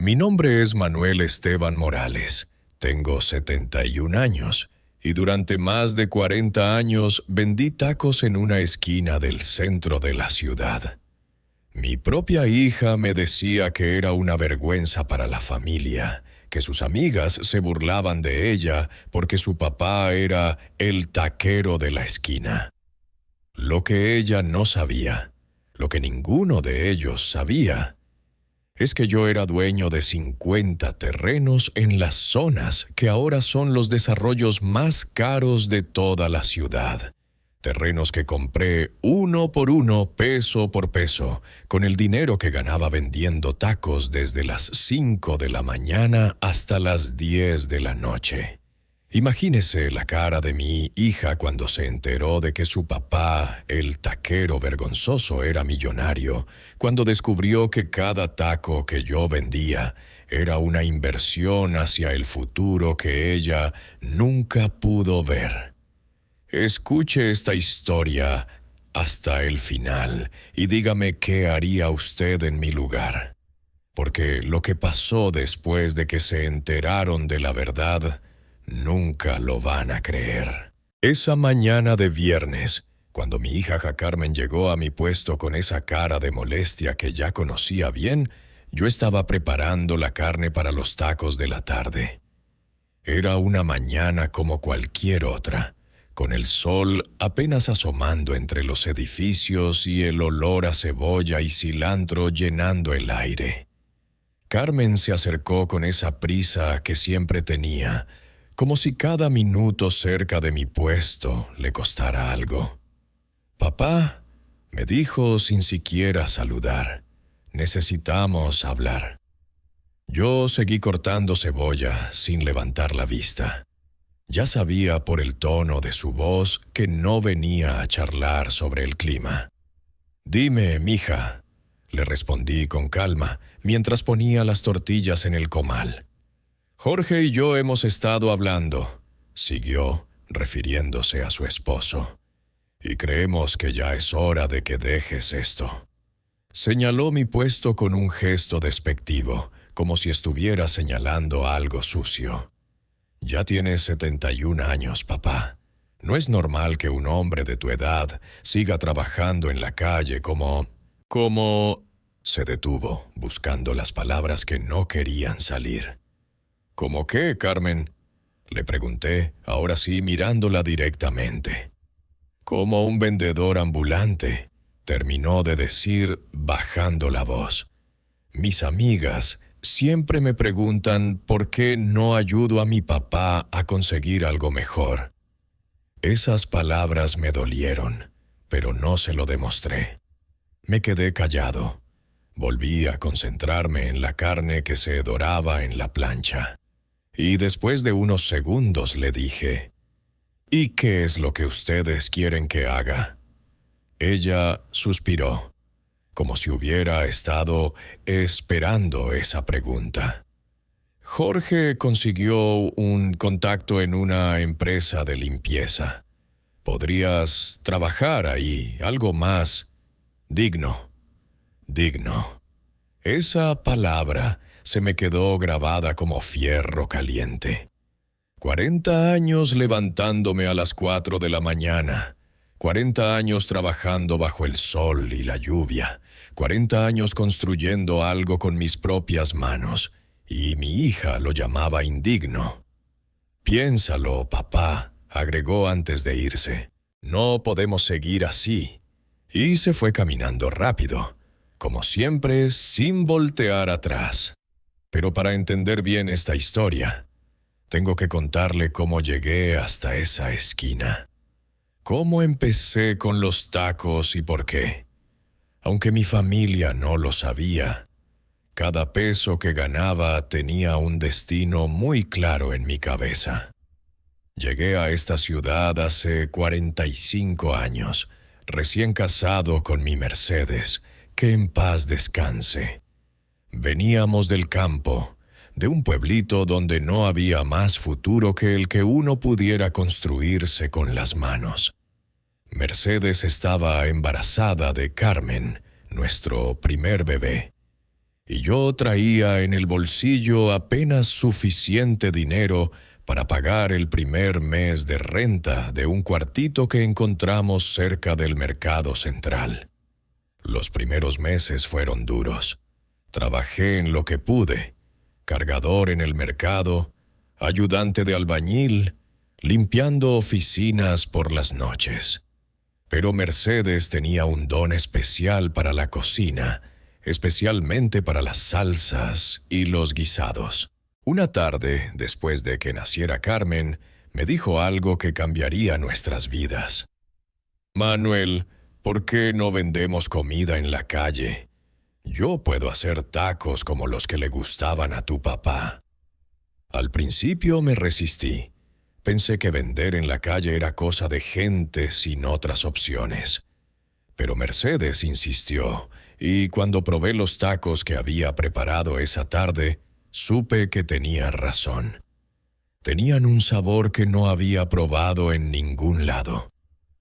Mi nombre es Manuel Esteban Morales. Tengo 71 años y durante más de 40 años vendí tacos en una esquina del centro de la ciudad. Mi propia hija me decía que era una vergüenza para la familia, que sus amigas se burlaban de ella porque su papá era el taquero de la esquina. Lo que ella no sabía, lo que ninguno de ellos sabía, es que yo era dueño de 50 terrenos en las zonas que ahora son los desarrollos más caros de toda la ciudad. Terrenos que compré uno por uno, peso por peso, con el dinero que ganaba vendiendo tacos desde las 5 de la mañana hasta las 10 de la noche. Imagínese la cara de mi hija cuando se enteró de que su papá, el taquero vergonzoso, era millonario, cuando descubrió que cada taco que yo vendía era una inversión hacia el futuro que ella nunca pudo ver. Escuche esta historia hasta el final y dígame qué haría usted en mi lugar. Porque lo que pasó después de que se enteraron de la verdad, nunca lo van a creer. Esa mañana de viernes, cuando mi hija Carmen llegó a mi puesto con esa cara de molestia que ya conocía bien, yo estaba preparando la carne para los tacos de la tarde. Era una mañana como cualquier otra, con el sol apenas asomando entre los edificios y el olor a cebolla y cilantro llenando el aire. Carmen se acercó con esa prisa que siempre tenía, como si cada minuto cerca de mi puesto le costara algo. «Papá», me dijo sin siquiera saludar, «necesitamos hablar». Yo seguí cortando cebolla sin levantar la vista. Ya sabía por el tono de su voz que no venía a charlar sobre el clima. «Dime, mija», le respondí con calma mientras ponía las tortillas en el comal. «Jorge y yo hemos estado hablando», siguió, refiriéndose a su esposo, «y creemos que ya es hora de que dejes esto». Señaló mi puesto con un gesto despectivo, como si estuviera señalando algo sucio. «Ya tienes 71 años, papá. No es normal que un hombre de tu edad siga trabajando en la calle como... Se detuvo, buscando las palabras que no querían salir. «¿Cómo qué, Carmen?», le pregunté, ahora sí mirándola directamente. «Como un vendedor ambulante», terminó de decir bajando la voz. «Mis amigas siempre me preguntan por qué no ayudo a mi papá a conseguir algo mejor». Esas palabras me dolieron, pero no se lo demostré. Me quedé callado. Volví a concentrarme en la carne que se doraba en la plancha. Y después de unos segundos le dije, «¿Y qué es lo que ustedes quieren que haga?». Ella suspiró, como si hubiera estado esperando esa pregunta. «Jorge consiguió un contacto en una empresa de limpieza. Podrías trabajar ahí, algo más digno». Digno. Esa palabra se me quedó grabada como fierro caliente. 40 años levantándome a las 4 de la mañana. 40 años trabajando bajo el sol y la lluvia. 40 años construyendo algo con mis propias manos. Y mi hija lo llamaba indigno. «Piénsalo, papá», agregó antes de irse. «No podemos seguir así». Y se fue caminando rápido, como siempre, sin voltear atrás. Pero para entender bien esta historia, tengo que contarle cómo llegué hasta esa esquina. Cómo empecé con los tacos y por qué. Aunque mi familia no lo sabía, cada peso que ganaba tenía un destino muy claro en mi cabeza. Llegué a esta ciudad hace 45 años, recién casado con mi Mercedes, que en paz descanse. Veníamos del campo, de un pueblito donde no había más futuro que el que uno pudiera construirse con las manos. Mercedes estaba embarazada de Carmen, nuestro primer bebé. y yo traía en el bolsillo apenas suficiente dinero para pagar el primer mes de renta de un cuartito que encontramos cerca del mercado central. Los primeros meses fueron duros. Trabajé en lo que pude: cargador en el mercado, ayudante de albañil, limpiando oficinas por las noches. Pero Mercedes tenía un don especial para la cocina, especialmente para las salsas y los guisados. Una tarde, después de que naciera Carmen, me dijo algo que cambiaría nuestras vidas. «Manuel, ¿por qué no vendemos comida en la calle? Yo puedo hacer tacos como los que le gustaban a tu papá». Al principio me resistí. Pensé que vender en la calle era cosa de gente sin otras opciones. Pero Mercedes insistió, y cuando probé los tacos que había preparado esa tarde, supe que tenía razón. Tenían un sabor que no había probado en ningún lado.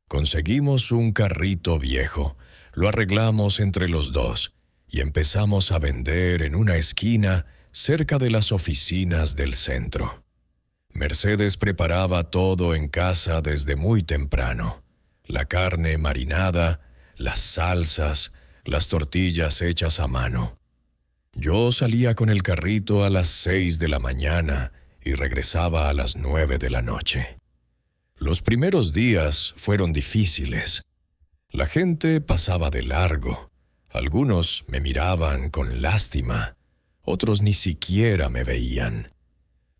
Conseguimos un carrito viejo, lo arreglamos entre los dos y empezamos a vender en una esquina cerca de las oficinas del centro. Mercedes preparaba todo en casa desde muy temprano: la carne marinada, las salsas, las tortillas hechas a mano. Yo salía con el carrito a las 6 de la mañana y regresaba a las 9 de la noche. Los primeros días fueron difíciles. La gente pasaba de largo. Algunos me miraban con lástima, otros ni siquiera me veían.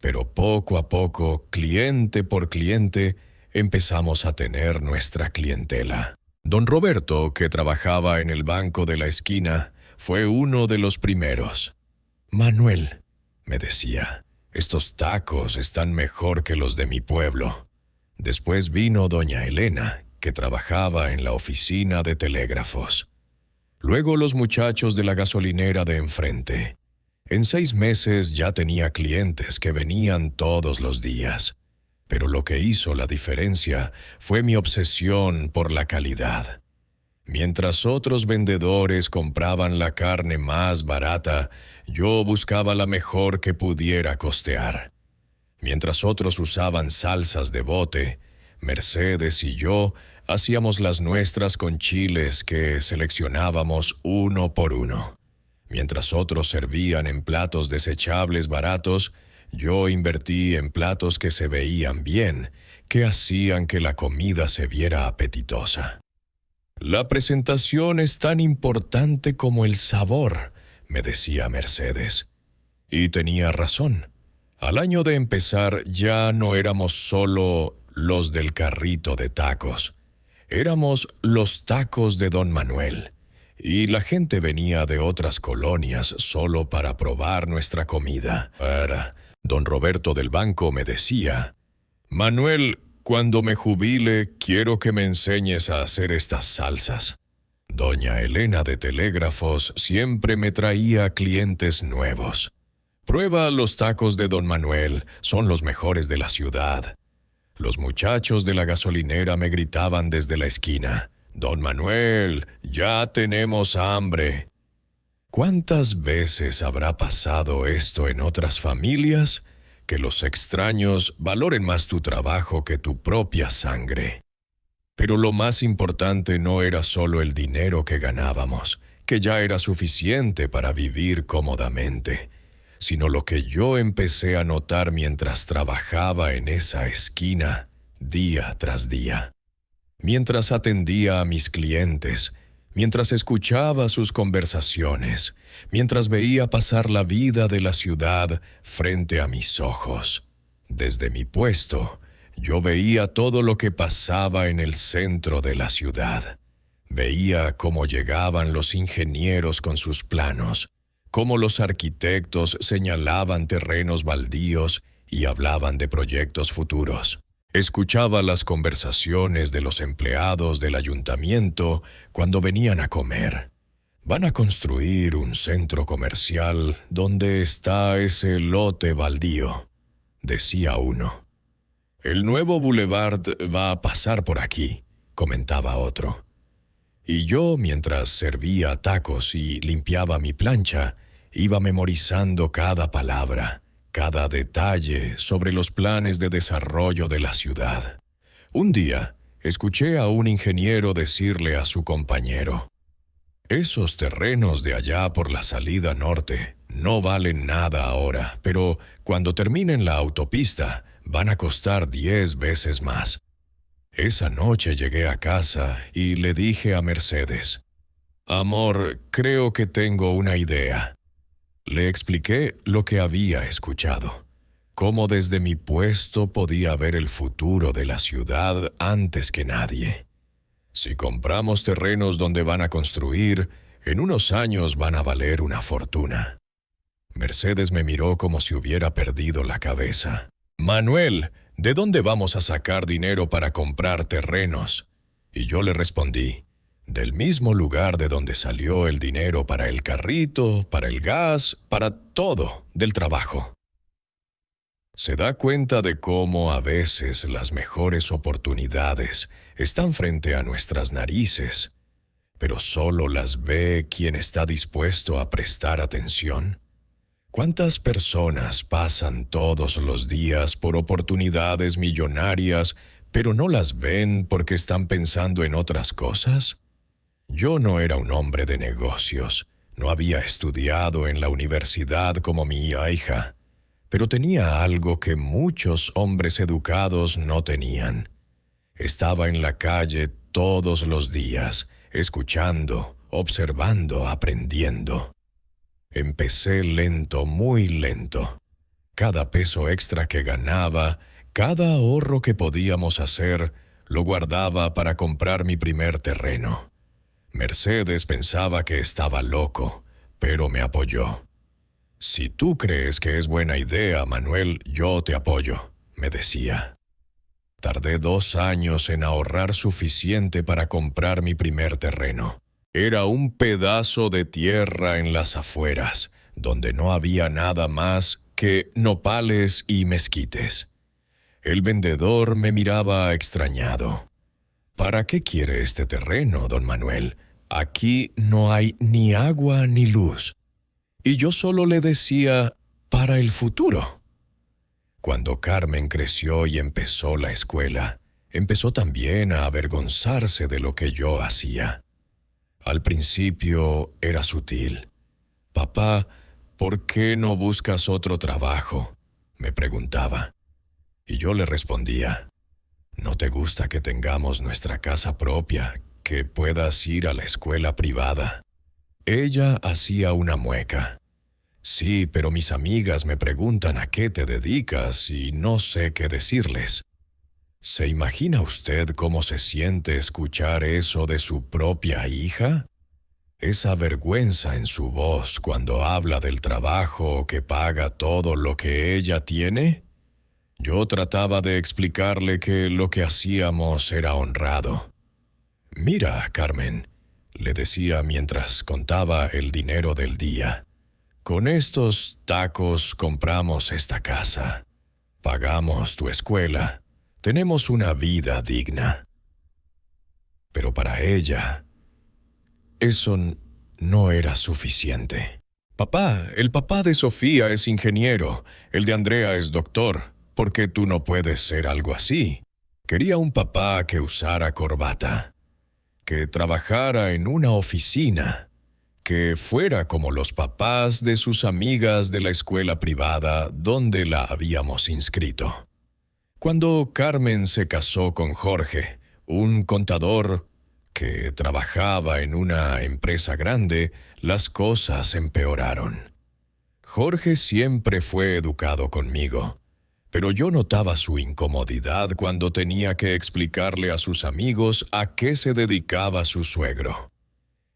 Pero poco a poco, cliente por cliente, empezamos a tener nuestra clientela. Don Roberto, que trabajaba en el banco de la esquina, fue uno de los primeros. «Manuel», me decía, «estos tacos están mejor que los de mi pueblo». Después vino doña Elena, que trabajaba en la oficina de telégrafos. Luego los muchachos de la gasolinera de enfrente. En 6 meses ya tenía clientes que venían todos los días. Pero lo que hizo la diferencia fue mi obsesión por la calidad. Mientras otros vendedores compraban la carne más barata, yo buscaba la mejor que pudiera costear. Mientras otros usaban salsas de bote, Mercedes y yo hacíamos las nuestras con chiles que seleccionábamos uno por uno. Mientras otros servían en platos desechables baratos, yo invertí en platos que se veían bien, que hacían que la comida se viera apetitosa. «La presentación es tan importante como el sabor», me decía Mercedes. Y tenía razón. Al año de empezar ya no éramos solo los del carrito de tacos. Éramos los tacos de Don Manuel. Y la gente venía de otras colonias solo para probar nuestra comida. Don Roberto del banco me decía: «Manuel, cuando me jubile, quiero que me enseñes a hacer estas salsas». Doña Elena de telégrafos siempre me traía clientes nuevos. «Prueba los tacos de Don Manuel, son los mejores de la ciudad». Los muchachos de la gasolinera me gritaban desde la esquina: «Don Manuel, ya tenemos hambre». ¿Cuántas veces habrá pasado esto en otras familias? Que los extraños valoren más tu trabajo que tu propia sangre. Pero lo más importante no era solo el dinero que ganábamos, que ya era suficiente para vivir cómodamente, sino lo que yo empecé a notar mientras trabajaba en esa esquina, día tras día. Mientras atendía a mis clientes, mientras escuchaba sus conversaciones, mientras veía pasar la vida de la ciudad frente a mis ojos. Desde mi puesto, yo veía todo lo que pasaba en el centro de la ciudad. Veía cómo llegaban los ingenieros con sus planos, cómo los arquitectos señalaban terrenos baldíos y hablaban de proyectos futuros. Escuchaba las conversaciones de los empleados del ayuntamiento cuando venían a comer. «Van a construir un centro comercial donde está ese lote baldío», decía uno. «El nuevo boulevard va a pasar por aquí», comentaba otro. Y yo, mientras servía tacos y limpiaba mi plancha, Iba memorizando cada palabra, cada detalle sobre los planes de desarrollo de la ciudad. Un día, escuché a un ingeniero decirle a su compañero: «Esos terrenos de allá por la salida norte no valen nada ahora, pero cuando terminen la autopista van a costar 10 veces más». Esa noche llegué a casa y le dije a Mercedes: «Amor, creo que tengo una idea». Le expliqué lo que había escuchado, cómo desde mi puesto podía ver el futuro de la ciudad antes que nadie. Si compramos terrenos donde van a construir, en unos años van a valer una fortuna. Mercedes me miró como si hubiera perdido la cabeza. «Manuel, ¿de dónde vamos a sacar dinero para comprar terrenos?». Y yo le respondí: «Del mismo lugar de donde salió el dinero para el carrito, para el gas, para todo, del trabajo». ¿Se da cuenta de cómo a veces las mejores oportunidades están frente a nuestras narices, pero solo las ve quien está dispuesto a prestar atención? ¿Cuántas personas pasan todos los días por oportunidades millonarias, pero no las ven porque están pensando en otras cosas? Yo no era un hombre de negocios, no había estudiado en la universidad como mi hija, pero tenía algo que muchos hombres educados no tenían. Estaba en la calle todos los días, escuchando, observando, aprendiendo. Empecé lento, muy lento. Cada peso extra que ganaba, cada ahorro que podíamos hacer, lo guardaba para comprar mi primer terreno. Mercedes pensaba que estaba loco, pero me apoyó. «Si tú crees que es buena idea, Manuel, yo te apoyo», me decía. Tardé 2 años en ahorrar suficiente para comprar mi primer terreno. Era un pedazo de tierra en las afueras, donde no había nada más que nopales y mezquites. El vendedor me miraba extrañado. «¿Para qué quiere este terreno, don Manuel? Aquí no hay ni agua ni luz». Y yo solo le decía: «Para el futuro». Cuando Carmen creció y empezó la escuela, empezó también a avergonzarse de lo que yo hacía. Al principio era sutil. «Papá, ¿por qué no buscas otro trabajo?», me preguntaba. Y yo le respondía: «¿No te gusta que tengamos nuestra casa propia, que puedas ir a la escuela privada?». Ella hacía una mueca. «Sí, pero mis amigas me preguntan a qué te dedicas y no sé qué decirles». ¿Se imagina usted cómo se siente escuchar eso de su propia hija? Esa vergüenza en su voz cuando habla del trabajo que paga todo lo que ella tiene. Yo trataba de explicarle que lo que hacíamos era honrado. «Mira, Carmen», le decía mientras contaba el dinero del día, «con estos tacos compramos esta casa, pagamos tu escuela, tenemos una vida digna». Pero para ella, eso no era suficiente. «Papá, el papá de Sofía es ingeniero, el de Andrea es doctor. ¿Por qué tú no puedes ser algo así?». Quería un papá que usara corbata, que trabajara en una oficina, que fuera como los papás de sus amigas de la escuela privada donde la habíamos inscrito. Cuando Carmen se casó con Jorge, un contador que trabajaba en una empresa grande, las cosas empeoraron. Jorge siempre fue educado conmigo, pero yo notaba su incomodidad cuando tenía que explicarle a sus amigos a qué se dedicaba su suegro.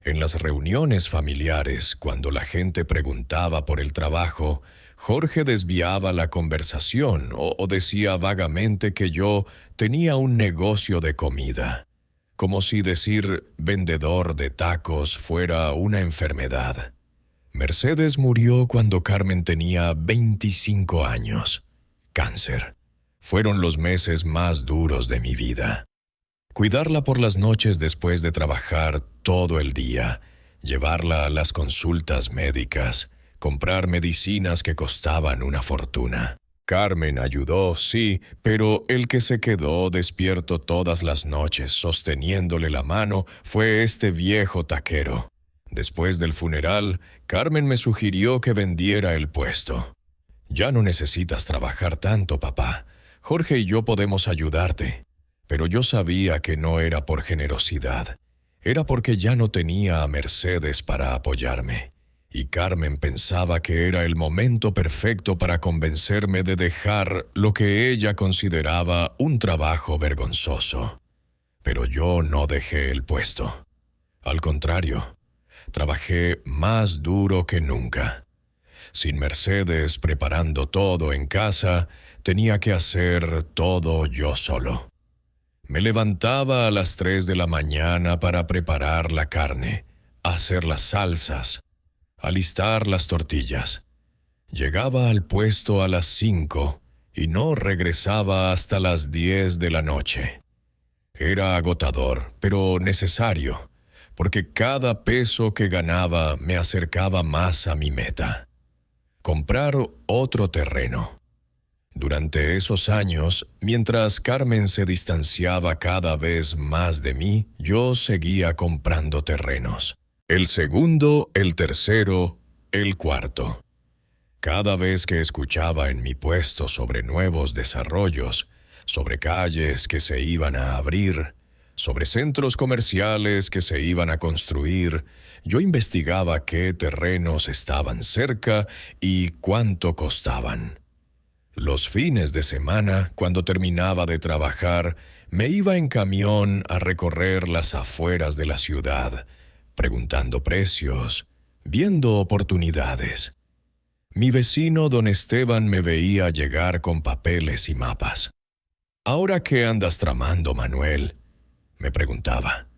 En las reuniones familiares, cuando la gente preguntaba por el trabajo, Jorge desviaba la conversación o decía vagamente que yo tenía un negocio de comida, como si decir vendedor de tacos fuera una enfermedad. Mercedes murió cuando Carmen tenía 25 años. Cáncer. Fueron los meses más duros de mi vida. Cuidarla por las noches después de trabajar todo el día, llevarla a las consultas médicas, comprar medicinas que costaban una fortuna. Carmen ayudó, sí, pero el que se quedó despierto todas las noches sosteniéndole la mano fue este viejo taquero. Después del funeral, Carmen me sugirió que vendiera el puesto. «Ya no necesitas trabajar tanto, papá. Jorge y yo podemos ayudarte». Pero yo sabía que no era por generosidad. Era porque ya no tenía a Mercedes para apoyarme. Y Carmen pensaba que era el momento perfecto para convencerme de dejar lo que ella consideraba un trabajo vergonzoso. Pero yo no dejé el puesto. Al contrario, trabajé más duro que nunca. Sin Mercedes preparando todo en casa, tenía que hacer todo yo solo. Me levantaba a las 3 de la mañana para preparar la carne, hacer las salsas, alistar las tortillas. Llegaba al puesto a las 5 y no regresaba hasta las 10 de la noche. Era agotador, pero necesario, porque cada peso que ganaba me acercaba más a mi meta: comprar otro terreno. Durante esos años, mientras Carmen se distanciaba cada vez más de mí, yo seguía comprando terrenos. El segundo, el tercero, el cuarto. Cada vez que escuchaba en mi puesto sobre nuevos desarrollos, sobre calles que se iban a abrir, sobre centros comerciales que se iban a construir, yo investigaba qué terrenos estaban cerca y cuánto costaban. Los fines de semana, cuando terminaba de trabajar, me iba en camión a recorrer las afueras de la ciudad, preguntando precios, viendo oportunidades. Mi vecino don Esteban me veía llegar con papeles y mapas. «¿Ahora qué andas tramando, Manuel?», me preguntaba.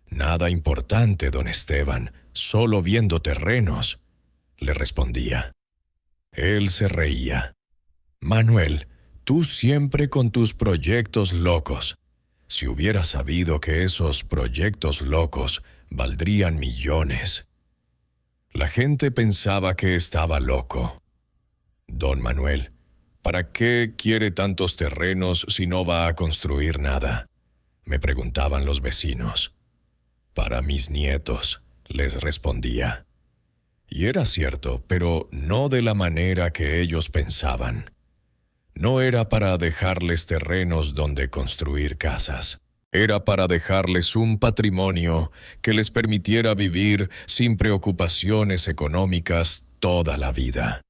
«Nada importante, don Esteban, solo viendo terrenos», le respondía. Él se reía. «Manuel, tú siempre con tus proyectos locos. Si hubiera sabido que esos proyectos locos valdrían millones». La gente pensaba que estaba loco. «Don Manuel, ¿para qué quiere tantos terrenos si no va a construir nada?», me preguntaban los vecinos. «Para mis nietos», les respondía. Y era cierto, pero no de la manera que ellos pensaban. No era para dejarles terrenos donde construir casas. Era para dejarles un patrimonio que les permitiera vivir sin preocupaciones económicas toda la vida.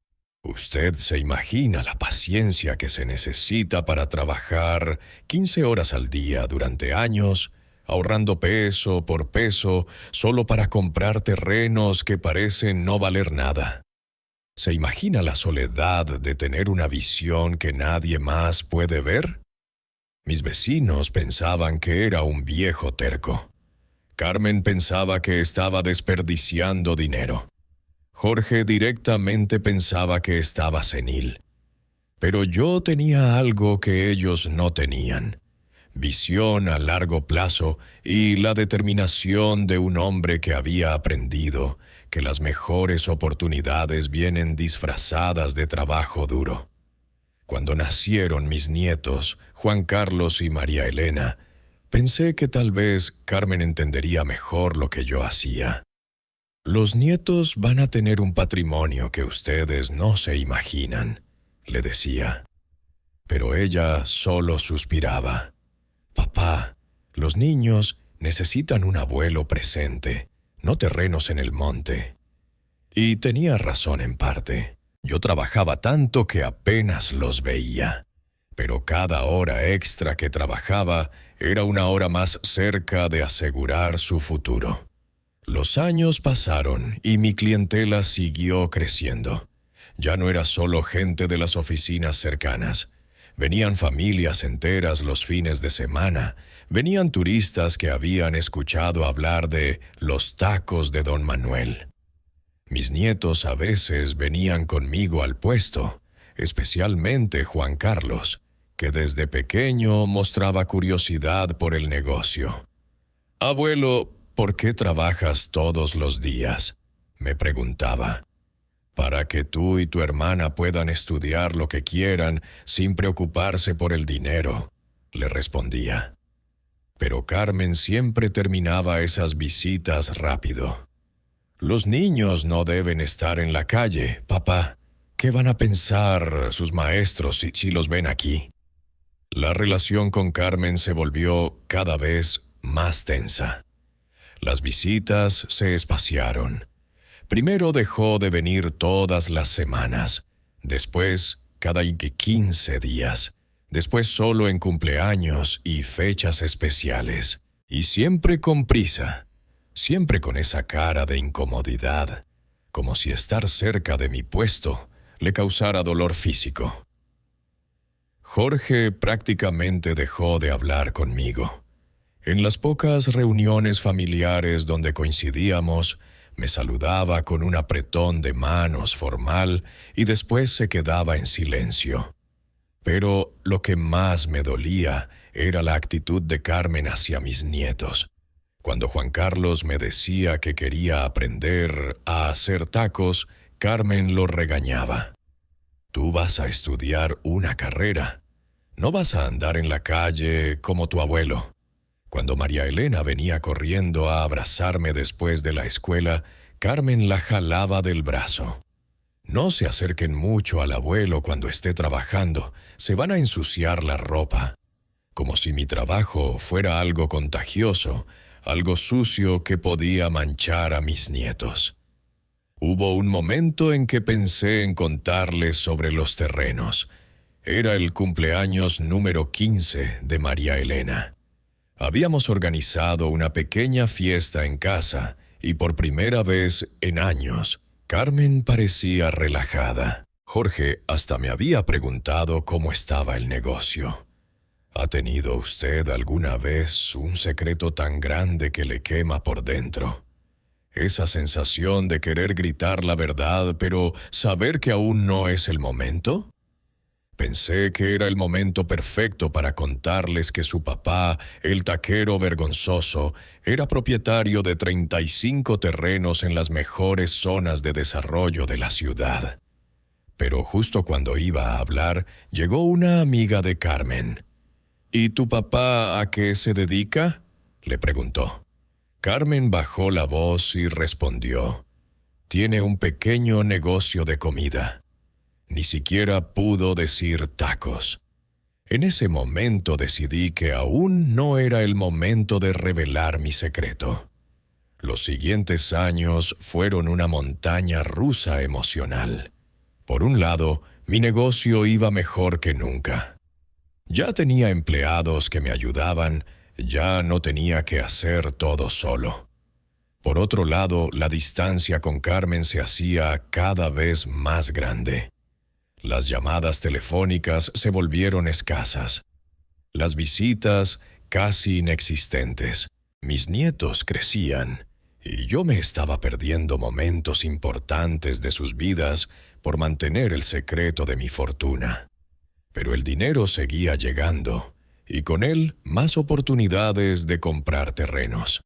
Usted se imagina la paciencia que se necesita para trabajar 15 horas al día durante años, ahorrando peso por peso solo para comprar terrenos que parecen no valer nada. ¿Se imagina la soledad de tener una visión que nadie más puede ver? Mis vecinos pensaban que era un viejo terco. Carmen pensaba que estaba desperdiciando dinero. Jorge directamente pensaba que estaba senil. Pero yo tenía algo que ellos no tenían: visión a largo plazo y la determinación de un hombre que había aprendido que las mejores oportunidades vienen disfrazadas de trabajo duro. Cuando nacieron mis nietos, Juan Carlos y María Elena, pensé que tal vez Carmen entendería mejor lo que yo hacía. «Los nietos van a tener un patrimonio que ustedes no se imaginan», le decía. Pero ella solo suspiraba. «Papá, los niños necesitan un abuelo presente, no terrenos en el monte». Y tenía razón en parte. Yo trabajaba tanto que apenas los veía. Pero cada hora extra que trabajaba era una hora más cerca de asegurar su futuro. Los años pasaron y mi clientela siguió creciendo. Ya no era solo gente de las oficinas cercanas. Venían familias enteras los fines de semana. Venían turistas que habían escuchado hablar de los tacos de don Manuel. Mis nietos a veces venían conmigo al puesto, especialmente Juan Carlos, que desde pequeño mostraba curiosidad por el negocio. «Abuelo, ¿por qué trabajas todos los días?», me preguntaba. para que tú y tu hermana puedan estudiar lo que quieran sin preocuparse por el dinero, le respondía. Pero Carmen siempre terminaba esas visitas rápido. Los niños no deben estar en la calle, papá. ¿Qué van a pensar sus maestros si los ven aquí? La relación con Carmen se volvió cada vez más tensa. Las visitas se espaciaron. Primero dejó de venir todas las semanas, después cada 15 días, después solo en cumpleaños y fechas especiales, y siempre con prisa, siempre con esa cara de incomodidad, como si estar cerca de mi puesto le causara dolor físico. Jorge prácticamente dejó de hablar conmigo. En las pocas reuniones familiares donde coincidíamos, me saludaba con un apretón de manos formal y después se quedaba en silencio. Pero lo que más me dolía era la actitud de Carmen hacia mis nietos. Cuando Juan Carlos me decía que quería aprender a hacer tacos, Carmen lo regañaba. Tú vas a estudiar una carrera. No vas a andar en la calle como tu abuelo. Cuando María Elena venía corriendo a abrazarme después de la escuela, Carmen la jalaba del brazo. No se acerquen mucho al abuelo cuando esté trabajando, se van a ensuciar la ropa. Como si mi trabajo fuera algo contagioso, algo sucio que podía manchar a mis nietos. Hubo un momento en que pensé en contarles sobre los terrenos. Era el cumpleaños número 15 de María Elena. Habíamos organizado una pequeña fiesta en casa y por primera vez en años, Carmen parecía relajada. Jorge hasta me había preguntado cómo estaba el negocio. ¿Ha tenido usted alguna vez un secreto tan grande que le quema por dentro? Esa sensación de querer gritar la verdad, pero saber que aún no es el momento. Pensé que era el momento perfecto para contarles que su papá, el taquero vergonzoso, era propietario de 35 terrenos en las mejores zonas de desarrollo de la ciudad. Pero justo cuando iba a hablar, llegó una amiga de Carmen. ¿Y tu papá a qué se dedica?, le preguntó. Carmen bajó la voz y respondió. Tiene un pequeño negocio de comida. Ni siquiera pudo decir tacos. En ese momento decidí que aún no era el momento de revelar mi secreto. Los siguientes años fueron una montaña rusa emocional. Por un lado, mi negocio iba mejor que nunca. Ya tenía empleados que me ayudaban, ya no tenía que hacer todo solo. Por otro lado, la distancia con Carmen se hacía cada vez más grande. Las llamadas telefónicas se volvieron escasas. Las visitas casi inexistentes. Mis nietos crecían y yo me estaba perdiendo momentos importantes de sus vidas por mantener el secreto de mi fortuna. Pero el dinero seguía llegando y con él más oportunidades de comprar terrenos.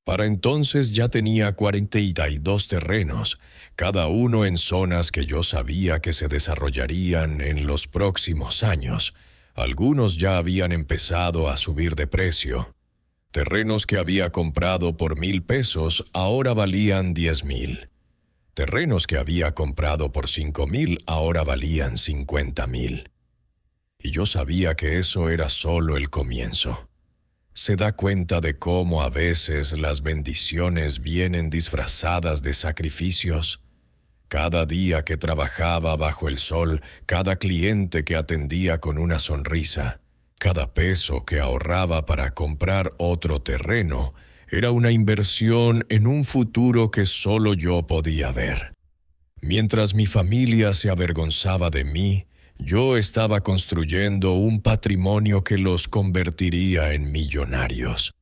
Para entonces ya tenía 42 terrenos, cada uno en zonas que yo sabía que se desarrollarían en los próximos años. Algunos ya habían empezado a subir de precio. Terrenos que había comprado por 1,000 pesos ahora valían 10,000. Terrenos que había comprado por 5,000 ahora valían 50,000. Y yo sabía que eso era solo el comienzo. ¿Se da cuenta de cómo a veces las bendiciones vienen disfrazadas de sacrificios? Cada día que trabajaba bajo el sol, cada cliente que atendía con una sonrisa, cada peso que ahorraba para comprar otro terreno, era una inversión en un futuro que solo yo podía ver. Mientras mi familia se avergonzaba de mí, yo estaba construyendo un patrimonio que los convertiría en millonarios.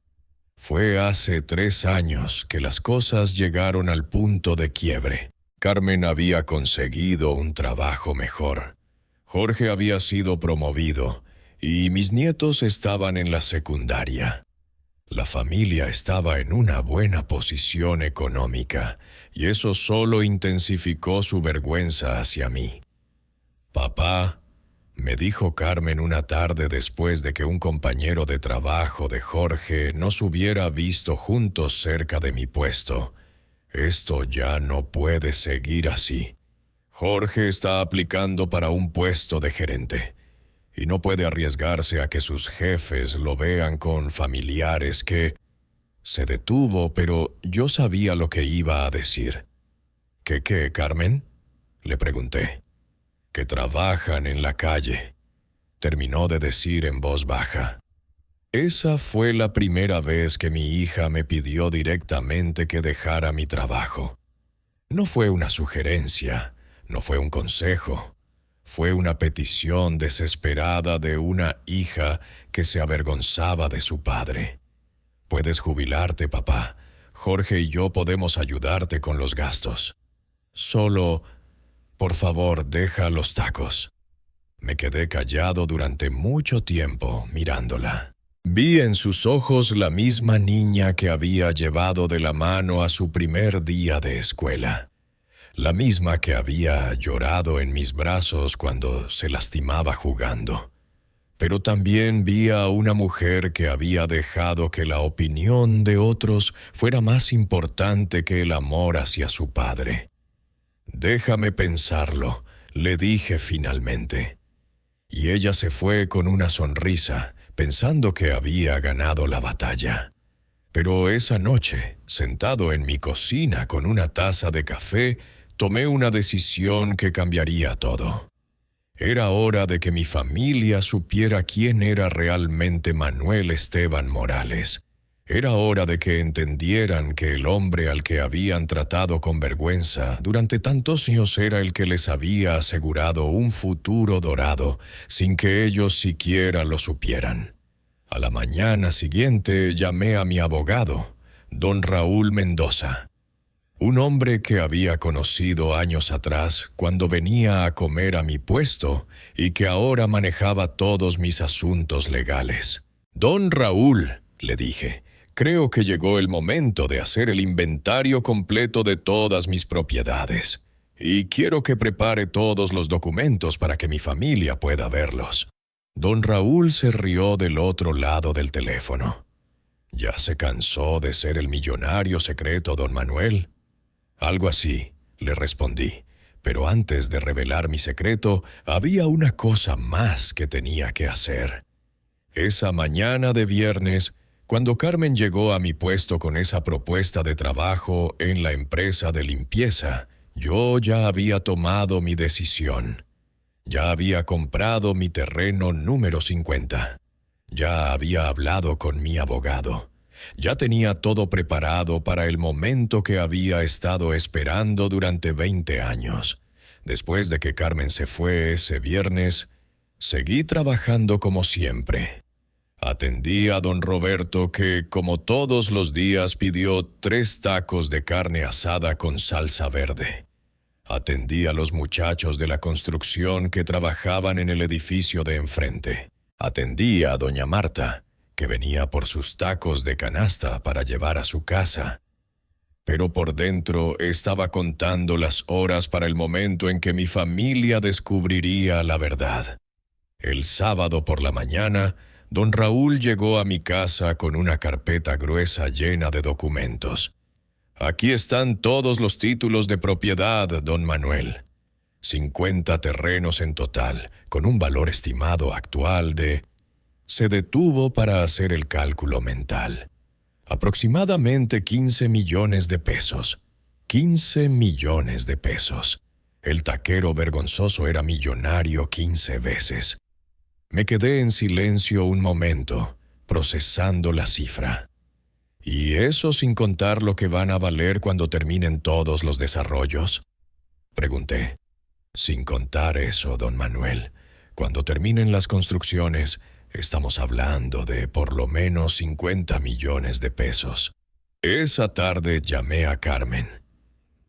Fue hace 3 años que las cosas llegaron al punto de quiebre. Carmen había conseguido un trabajo mejor. Jorge había sido promovido y mis nietos estaban en la secundaria. La familia estaba en una buena posición económica, y eso solo intensificó su vergüenza hacia mí. «Papá», me dijo Carmen una tarde después de que un compañero de trabajo de Jorge nos hubiera visto juntos cerca de mi puesto, «esto ya no puede seguir así. Jorge está aplicando para un puesto de gerente, y no puede arriesgarse a que sus jefes lo vean con familiares que...». Se detuvo, pero yo sabía lo que iba a decir. ¿Qué, Carmen?», le pregunté. «Que trabajan en la calle», terminó de decir en voz baja. Esa fue la primera vez que mi hija me pidió directamente que dejara mi trabajo. No fue una sugerencia, no fue un consejo. Fue una petición desesperada de una hija que se avergonzaba de su padre. «Puedes jubilarte, papá. Jorge y yo podemos ayudarte con los gastos. Solo, por favor, deja los tacos». Me quedé callado durante mucho tiempo mirándola. Vi en sus ojos la misma niña que había llevado de la mano a su primer día de escuela. La misma que había llorado en mis brazos cuando se lastimaba jugando. Pero también vi a una mujer que había dejado que la opinión de otros fuera más importante que el amor hacia su padre. «Déjame pensarlo», le dije finalmente. Y ella se fue con una sonrisa, pensando que había ganado la batalla. Pero esa noche, sentado en mi cocina con una taza de café, tomé una decisión que cambiaría todo. Era hora de que mi familia supiera quién era realmente Manuel Esteban Morales. Era hora de que entendieran que el hombre al que habían tratado con vergüenza durante tantos años era el que les había asegurado un futuro dorado, sin que ellos siquiera lo supieran. A la mañana siguiente llamé a mi abogado, don Raúl Mendoza. Un hombre que había conocido años atrás cuando venía a comer a mi puesto y que ahora manejaba todos mis asuntos legales. «Don Raúl», le dije, «creo que llegó el momento de hacer el inventario completo de todas mis propiedades, y quiero que prepare todos los documentos para que mi familia pueda verlos». Don Raúl se rió del otro lado del teléfono. «¿Ya se cansó de ser el millonario secreto, don Manuel?». «Algo así», le respondí, pero antes de revelar mi secreto, había una cosa más que tenía que hacer. Esa mañana de viernes, cuando Carmen llegó a mi puesto con esa propuesta de trabajo en la empresa de limpieza, yo ya había tomado mi decisión. Ya había comprado mi terreno número 50. Ya había hablado con mi abogado. Ya tenía todo preparado para el momento que había estado esperando durante 20 años. Después de que Carmen se fue ese viernes, seguí trabajando como siempre. Atendí a don Roberto que, como todos los días, pidió 3 tacos de carne asada con salsa verde. Atendí a los muchachos de la construcción que trabajaban en el edificio de enfrente. Atendí a doña Marta, que venía por sus tacos de canasta para llevar a su casa. Pero por dentro estaba contando las horas para el momento en que mi familia descubriría la verdad. El sábado por la mañana, don Raúl llegó a mi casa con una carpeta gruesa llena de documentos. «Aquí están todos los títulos de propiedad, don Manuel. 50 terrenos en total, con un valor estimado actual de...». Se detuvo para hacer el cálculo mental. Aproximadamente 15 millones de pesos. 15 millones de pesos. El taquero vergonzoso era millonario 15 veces. Me quedé en silencio un momento, procesando la cifra. «¿Y eso sin contar lo que van a valer cuando terminen todos los desarrollos?», pregunté. «Sin contar eso, don Manuel. Cuando terminen las construcciones, estamos hablando de por lo menos 50 millones de pesos». Esa tarde llamé a Carmen.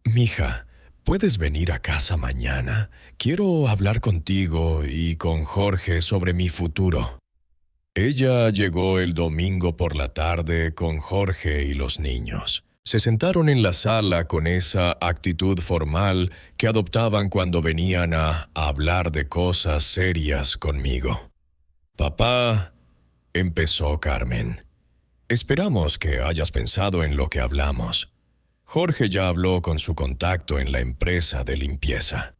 «Mija, ¿puedes venir a casa mañana? Quiero hablar contigo y con Jorge sobre mi futuro». Ella llegó el domingo por la tarde con Jorge y los niños. Se sentaron en la sala con esa actitud formal que adoptaban cuando venían a hablar de cosas serias conmigo. «Papá», empezó Carmen, «esperamos que hayas pensado en lo que hablamos. Jorge ya habló con su contacto en la empresa de limpieza».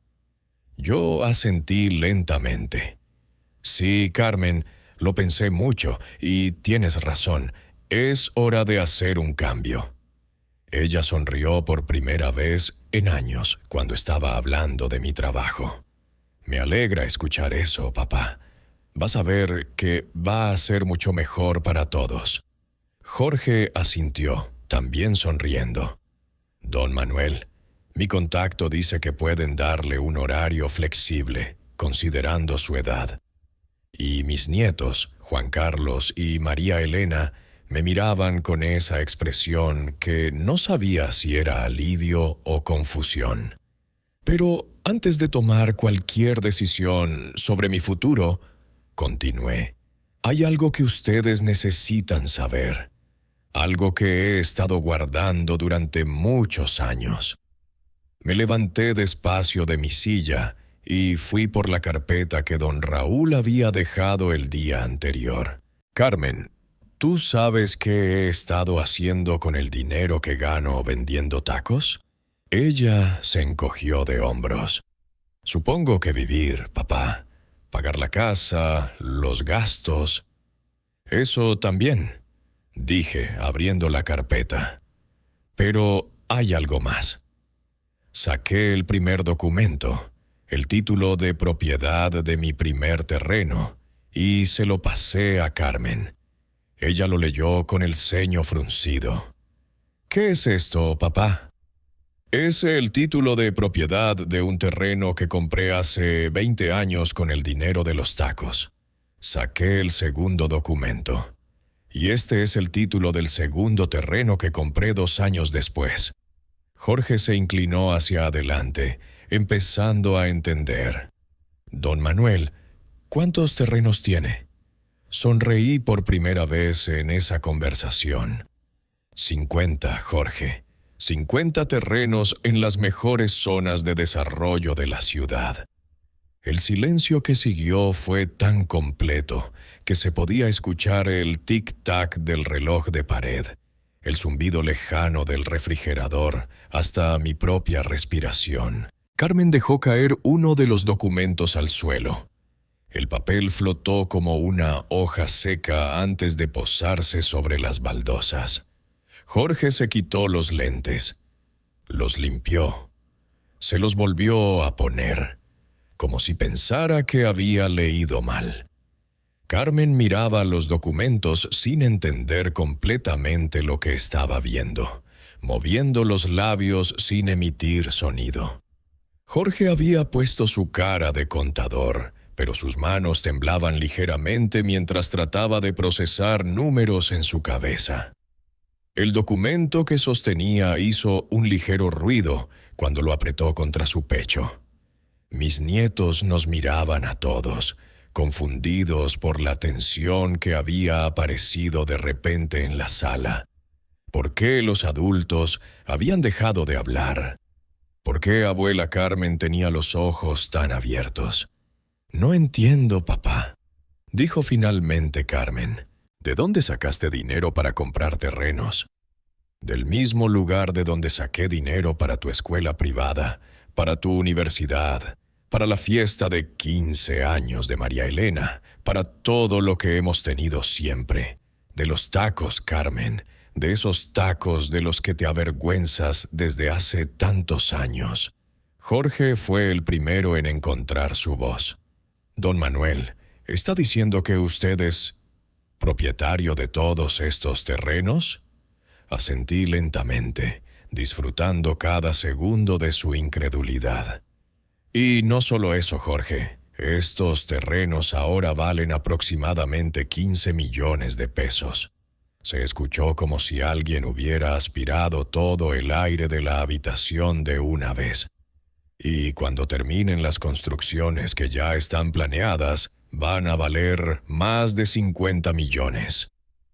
Yo asentí lentamente. «Sí, Carmen, lo pensé mucho y tienes razón. Es hora de hacer un cambio». Ella sonrió por primera vez en años cuando estaba hablando de mi trabajo. «Me alegra escuchar eso, papá. Vas a ver que va a ser mucho mejor para todos». Jorge asintió, también sonriendo. «Don Manuel, mi contacto dice que pueden darle un horario flexible, considerando su edad. Y mis nietos, Juan Carlos y María Elena, me miraban con esa expresión que no sabía si era alivio o confusión. Pero antes de tomar cualquier decisión sobre mi futuro, continué, hay algo que ustedes necesitan saber, algo que he estado guardando durante muchos años. Me levanté despacio de mi silla y fui por la carpeta que don Raúl había dejado el día anterior. «Carmen, ¿tú sabes qué he estado haciendo con el dinero que gano vendiendo tacos?» Ella se encogió de hombros. «Supongo que vivir, papá. Pagar la casa, los gastos». «Eso también», dije, abriendo la carpeta. «Pero hay algo más». Saqué el primer documento, el título de propiedad de mi primer terreno, y se lo pasé a Carmen. Ella lo leyó con el ceño fruncido. «¿Qué es esto, papá?» «Es el título de propiedad de un terreno que compré hace 20 años con el dinero de los tacos». Saqué el segundo documento. «Y este es el título del segundo terreno que compré 2 años después». Jorge se inclinó hacia adelante, empezando a entender. «Don Manuel, ¿cuántos terrenos tiene?» Sonreí por primera vez en esa conversación. 50, Jorge. 50 terrenos en las mejores zonas de desarrollo de la ciudad. El silencio que siguió fue tan completo que se podía escuchar el tic-tac del reloj de pared, el zumbido lejano del refrigerador, hasta mi propia respiración. Carmen dejó caer uno de los documentos al suelo. El papel flotó como una hoja seca antes de posarse sobre las baldosas. Jorge se quitó los lentes. Los limpió. Se los volvió a poner, como si pensara que había leído mal. Carmen miraba los documentos sin entender completamente lo que estaba viendo, moviendo los labios sin emitir sonido. Jorge había puesto su cara de contador, pero sus manos temblaban ligeramente mientras trataba de procesar números en su cabeza. El documento que sostenía hizo un ligero ruido cuando lo apretó contra su pecho. Mis nietos nos miraban a todos, confundidos por la tensión que había aparecido de repente en la sala. ¿Por qué los adultos habían dejado de hablar? ¿Por qué abuela Carmen tenía los ojos tan abiertos? «No entiendo, papá», dijo finalmente Carmen. «¿De dónde sacaste dinero para comprar terrenos?» «Del mismo lugar de donde saqué dinero para tu escuela privada, para tu universidad, para la fiesta de 15 años de María Elena, para todo lo que hemos tenido siempre. De los tacos, Carmen, de esos tacos de los que te avergüenzas desde hace tantos años». Jorge fue el primero en encontrar su voz. «Don Manuel, ¿está diciendo que usted es propietario de todos estos terrenos?» Asentí lentamente, disfrutando cada segundo de su incredulidad. «Y no solo eso, Jorge. Estos terrenos ahora valen aproximadamente 15 millones de pesos». Se escuchó como si alguien hubiera aspirado todo el aire de la habitación de una vez. «Y cuando terminen las construcciones que ya están planeadas, van a valer más de 50 millones.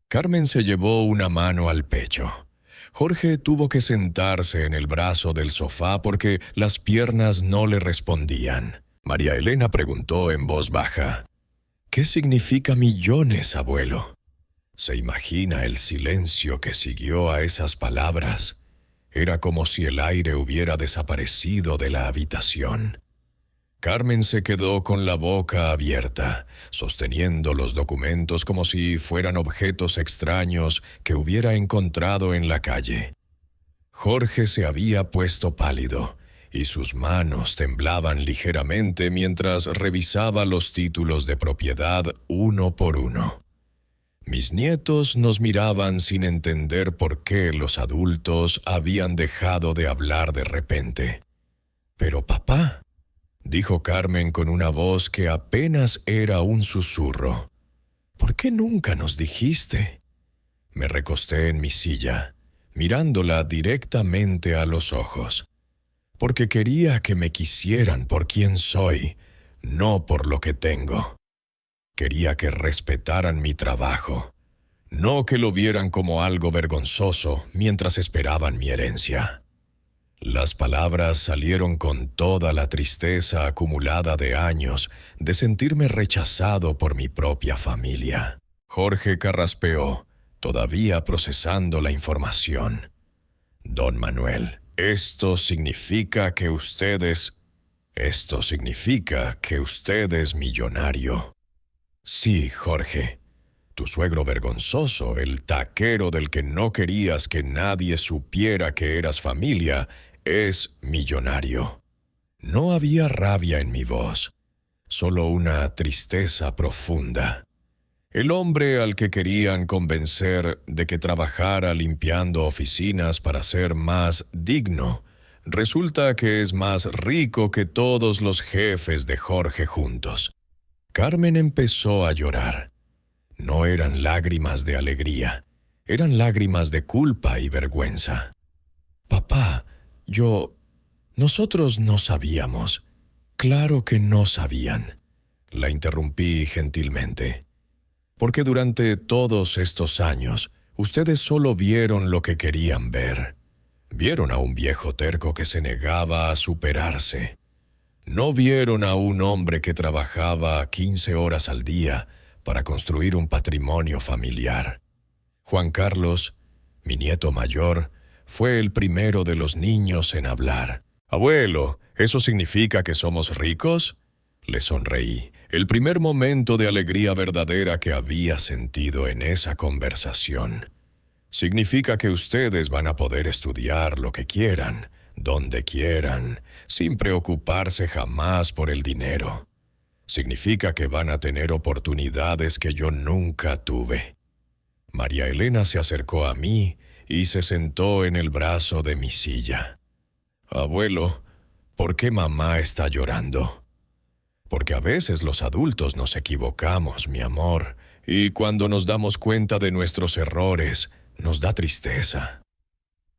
Carmen se llevó una mano al pecho. Jorge tuvo que sentarse en el brazo del sofá porque las piernas no le respondían. María Elena preguntó en voz baja: «¿Qué significa millones, abuelo?». ¿Se imagina el silencio que siguió a esas palabras? Era como si el aire hubiera desaparecido de la habitación. Carmen se quedó con la boca abierta, sosteniendo los documentos como si fueran objetos extraños que hubiera encontrado en la calle. Jorge se había puesto pálido y sus manos temblaban ligeramente mientras revisaba los títulos de propiedad uno por uno. Mis nietos nos miraban sin entender por qué los adultos habían dejado de hablar de repente. «Pero papá», dijo Carmen con una voz que apenas era un susurro, «¿por qué nunca nos dijiste?». Me recosté en mi silla, mirándola directamente a los ojos, porque quería que me quisieran por quien soy, no por lo que tengo. Quería que respetaran mi trabajo, no que lo vieran como algo vergonzoso mientras esperaban mi herencia. Las palabras salieron con toda la tristeza acumulada de años de sentirme rechazado por mi propia familia. Jorge carraspeó, todavía procesando la información. «Don Manuel, esto significa que usted es millonario». «Sí, Jorge. Tu suegro vergonzoso, el taquero del que no querías que nadie supiera que eras familia, es millonario». No había rabia en mi voz, solo una tristeza profunda. El hombre al que querían convencer de que trabajara limpiando oficinas para ser más digno, resulta que es más rico que todos los jefes de Jorge juntos. Carmen empezó a llorar. No eran lágrimas de alegría, eran lágrimas de culpa y vergüenza. «Papá, nosotros no sabíamos». «Claro que no sabían», la interrumpí gentilmente. «Porque durante todos estos años, ustedes solo vieron lo que querían ver. Vieron a un viejo terco que se negaba a superarse. No vieron a un hombre que trabajaba 15 horas al día para construir un patrimonio familiar. Juan Carlos, mi nieto mayor, fue el primero de los niños en hablar. «Abuelo, ¿eso significa que somos ricos?». Le sonreí, el primer momento de alegría verdadera que había sentido en esa conversación. «Significa que ustedes van a poder estudiar lo que quieran, donde quieran, sin preocuparse jamás por el dinero. Significa que van a tener oportunidades que yo nunca tuve». María Elena se acercó a mí y se sentó en el brazo de mi silla. «Abuelo, ¿por qué mamá está llorando?». «Porque a veces los adultos nos equivocamos, mi amor, y cuando nos damos cuenta de nuestros errores, nos da tristeza».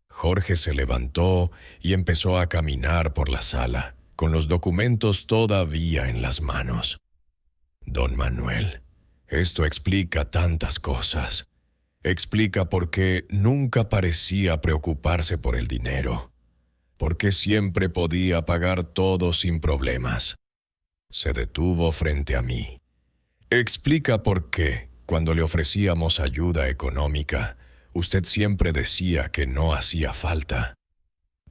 Jorge se levantó y empezó a caminar por la sala, con los documentos todavía en las manos. «Don Manuel, esto explica tantas cosas. Explica por qué nunca parecía preocuparse por el dinero. Por qué siempre podía pagar todo sin problemas». Se detuvo frente a mí. «Explica por qué, cuando le ofrecíamos ayuda económica, usted siempre decía que no hacía falta».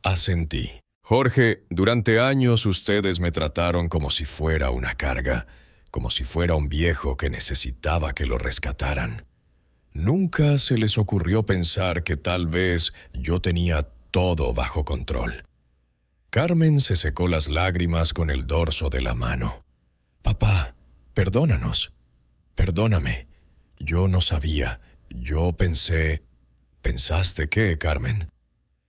Asentí. «Jorge, durante años ustedes me trataron como si fuera una carga, como si fuera un viejo que necesitaba que lo rescataran. Nunca se les ocurrió pensar que tal vez yo tenía todo bajo control». Carmen se secó las lágrimas con el dorso de la mano. «Papá, perdónanos. Perdóname. Yo no sabía. Yo pensé». «¿Pensaste qué, Carmen?».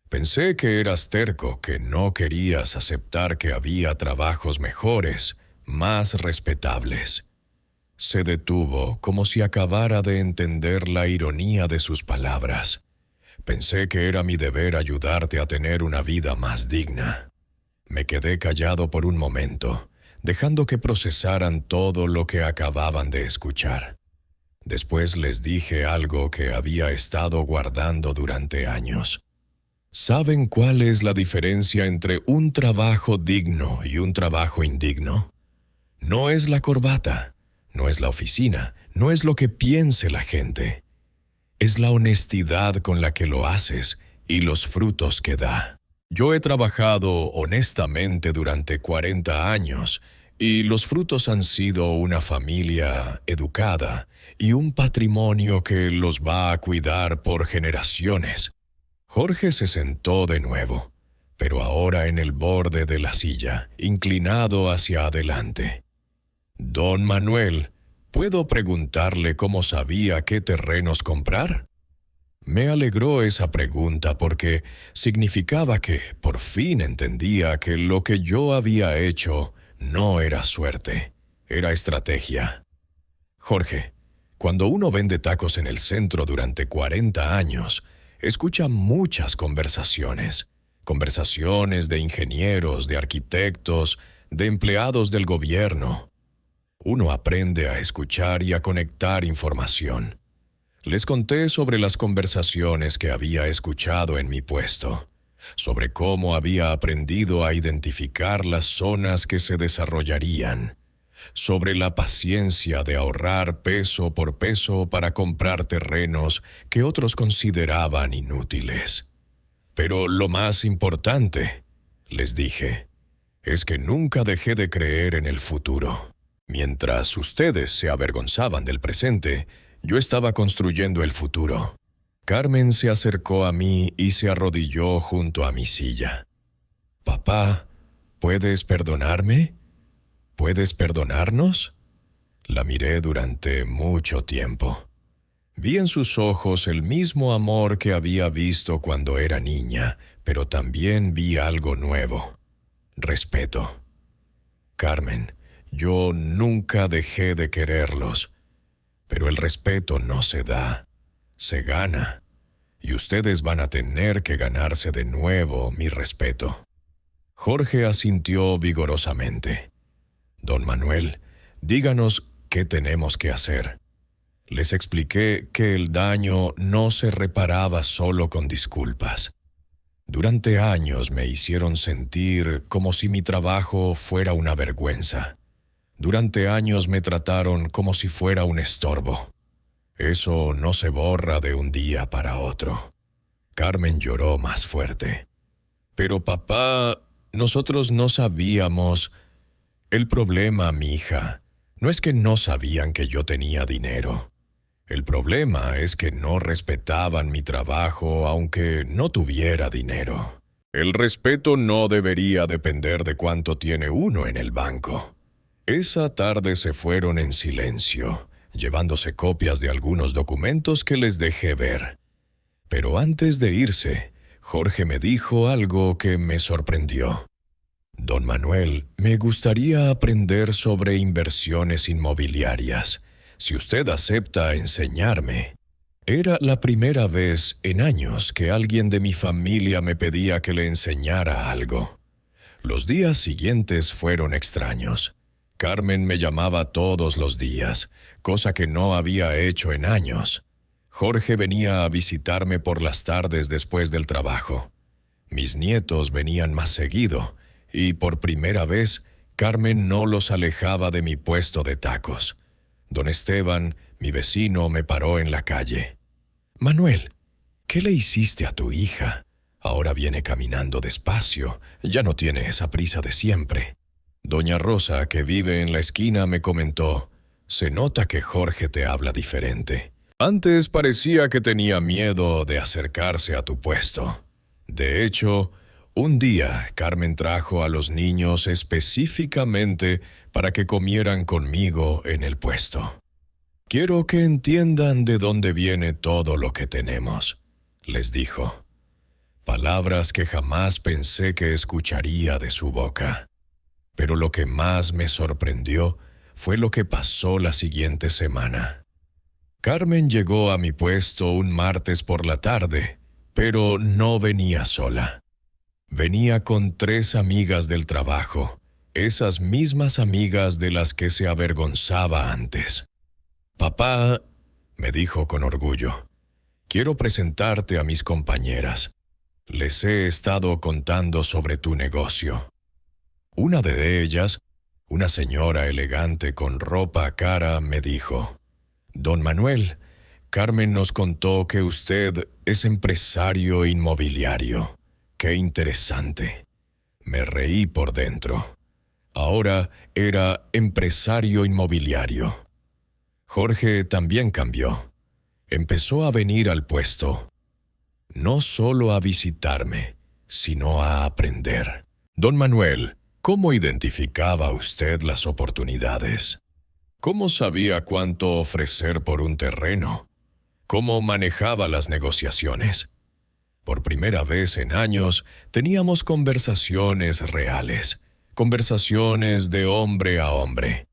«Pensé que eras terco, que no querías aceptar que había trabajos mejores, más respetables». Se detuvo como si acabara de entender la ironía de sus palabras. «Pensé que era mi deber ayudarte a tener una vida más digna». Me quedé callado por un momento, dejando que procesaran todo lo que acababan de escuchar. Después les dije algo que había estado guardando durante años. ¿Saben cuál es la diferencia entre un trabajo digno y un trabajo indigno? No es la corbata, no es la oficina, no es lo que piense la gente. Es la honestidad con la que lo haces y los frutos que da. Yo he trabajado honestamente durante 40 años y los frutos han sido una familia educada y un patrimonio que los va a cuidar por generaciones. Jorge se sentó de nuevo, pero ahora en el borde de la silla, inclinado hacia adelante. Don Manuel, ¿puedo preguntarle cómo sabía qué terrenos comprar? Me alegró esa pregunta porque significaba que por fin entendía que lo que yo había hecho no era suerte, era estrategia. Jorge, cuando uno vende tacos en el centro durante 40 años, escucha muchas conversaciones. Conversaciones de ingenieros, de arquitectos, de empleados del gobierno. Uno aprende a escuchar y a conectar información. Les conté sobre las conversaciones que había escuchado en mi puesto, sobre cómo había aprendido a identificar las zonas que se desarrollarían, sobre la paciencia de ahorrar peso por peso para comprar terrenos que otros consideraban inútiles. Pero lo más importante, les dije, es que nunca dejé de creer en el futuro. Mientras ustedes se avergonzaban del presente, yo estaba construyendo el futuro. Carmen se acercó a mí y se arrodilló junto a mi silla. «Papá, ¿puedes perdonarme? ¿Puedes perdonarnos?» La miré durante mucho tiempo. Vi en sus ojos el mismo amor que había visto cuando era niña, pero también vi algo nuevo. Respeto. Carmen, yo nunca dejé de quererlos, pero el respeto no se da, se gana, y ustedes van a tener que ganarse de nuevo mi respeto. Jorge asintió vigorosamente. Don Manuel, díganos qué tenemos que hacer. Les expliqué que el daño no se reparaba solo con disculpas. Durante años me hicieron sentir como si mi trabajo fuera una vergüenza. Durante años me trataron como si fuera un estorbo. Eso no se borra de un día para otro. Carmen lloró más fuerte. Pero papá, nosotros no sabíamos. El problema, mija, no es que no sabían que yo tenía dinero. El problema es que no respetaban mi trabajo aunque no tuviera dinero. El respeto no debería depender de cuánto tiene uno en el banco. Esa tarde se fueron en silencio, llevándose copias de algunos documentos que les dejé ver. Pero antes de irse, Jorge me dijo algo que me sorprendió. Don Manuel, me gustaría aprender sobre inversiones inmobiliarias. Si usted acepta enseñarme. Era la primera vez en años que alguien de mi familia me pedía que le enseñara algo. Los días siguientes fueron extraños. Carmen me llamaba todos los días, cosa que no había hecho en años. Jorge venía a visitarme por las tardes después del trabajo. Mis nietos venían más seguido, y por primera vez, Carmen no los alejaba de mi puesto de tacos. Don Esteban, mi vecino, me paró en la calle. «Manuel, ¿qué le hiciste a tu hija? Ahora viene caminando despacio, ya no tiene esa prisa de siempre». Doña Rosa, que vive en la esquina, me comentó, «Se nota que Jorge te habla diferente. Antes parecía que tenía miedo de acercarse a tu puesto. De hecho, un día Carmen trajo a los niños específicamente para que comieran conmigo en el puesto. Quiero que entiendan de dónde viene todo lo que tenemos», les dijo. Palabras que jamás pensé que escucharía de su boca. Pero lo que más me sorprendió fue lo que pasó la siguiente semana. Carmen llegó a mi puesto un martes por la tarde, pero no venía sola. Venía con 3 amigas del trabajo, Esas mismas amigas de las que se avergonzaba antes. «Papá», me dijo con orgullo, «quiero presentarte a mis compañeras. Les he estado contando sobre tu negocio». Una de ellas, una señora elegante con ropa cara, me dijo, «Don Manuel, Carmen nos contó que usted es empresario inmobiliario. ¡Qué interesante!». Me reí por dentro. Ahora era empresario inmobiliario. Jorge también cambió. Empezó a venir al puesto, no solo a visitarme, sino a aprender. Don Manuel, ¿cómo identificaba usted las oportunidades? ¿Cómo sabía cuánto ofrecer por un terreno? ¿Cómo manejaba las negociaciones? Por primera vez en años teníamos conversaciones reales, conversaciones de hombre a hombre.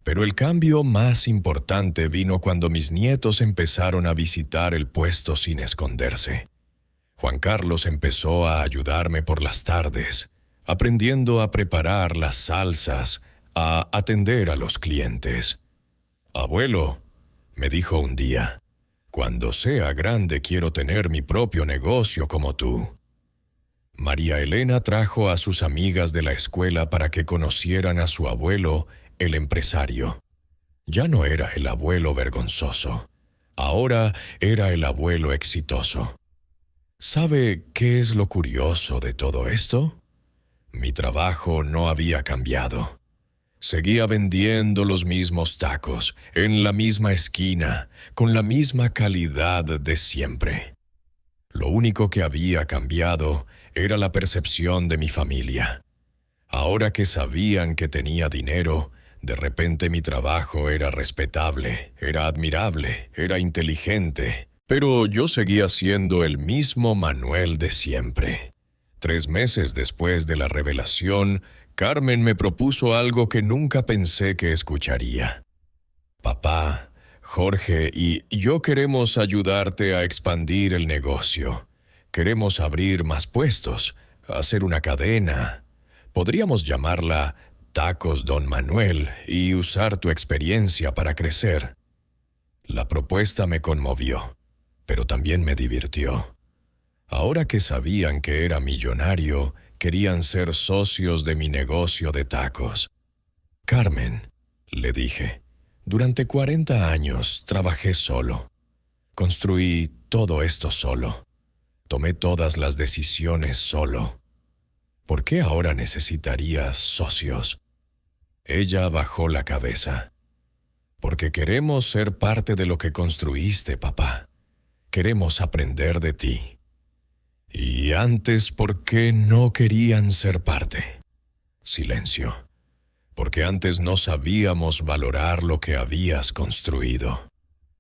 Pero el cambio más importante vino cuando mis nietos empezaron a visitar el puesto sin esconderse. Juan Carlos empezó a ayudarme por las tardes, aprendiendo a preparar las salsas, a atender a los clientes. «Abuelo», me dijo un día, «cuando sea grande quiero tener mi propio negocio como tú». María Elena trajo a sus amigas de la escuela para que conocieran a su abuelo, el empresario. Ya no era el abuelo vergonzoso, ahora era el abuelo exitoso. ¿Sabe qué es lo curioso de todo esto? Mi trabajo no había cambiado. Seguía vendiendo los mismos tacos, en la misma esquina, con la misma calidad de siempre. Lo único que había cambiado era la percepción de mi familia. Ahora que sabían que tenía dinero, de repente mi trabajo era respetable, era admirable, era inteligente, pero yo seguía siendo el mismo Manuel de siempre. 3 meses después de la revelación, Carmen me propuso algo que nunca pensé que escucharía. «Papá, Jorge y yo queremos ayudarte a expandir el negocio. Queremos abrir más puestos, hacer una cadena. Podríamos llamarla Tacos Don Manuel y usar tu experiencia para crecer». La propuesta me conmovió, pero también me divirtió. Ahora que sabían que era millonario, querían ser socios de mi negocio de tacos. «Carmen», le dije, «durante 40 años trabajé solo. Construí todo esto solo. Tomé todas las decisiones solo. ¿Por qué ahora necesitarías socios?». Ella bajó la cabeza. «Porque queremos ser parte de lo que construiste, papá. Queremos aprender de ti». «¿Y antes por qué no querían ser parte?». Silencio. «Porque antes no sabíamos valorar lo que habías construido.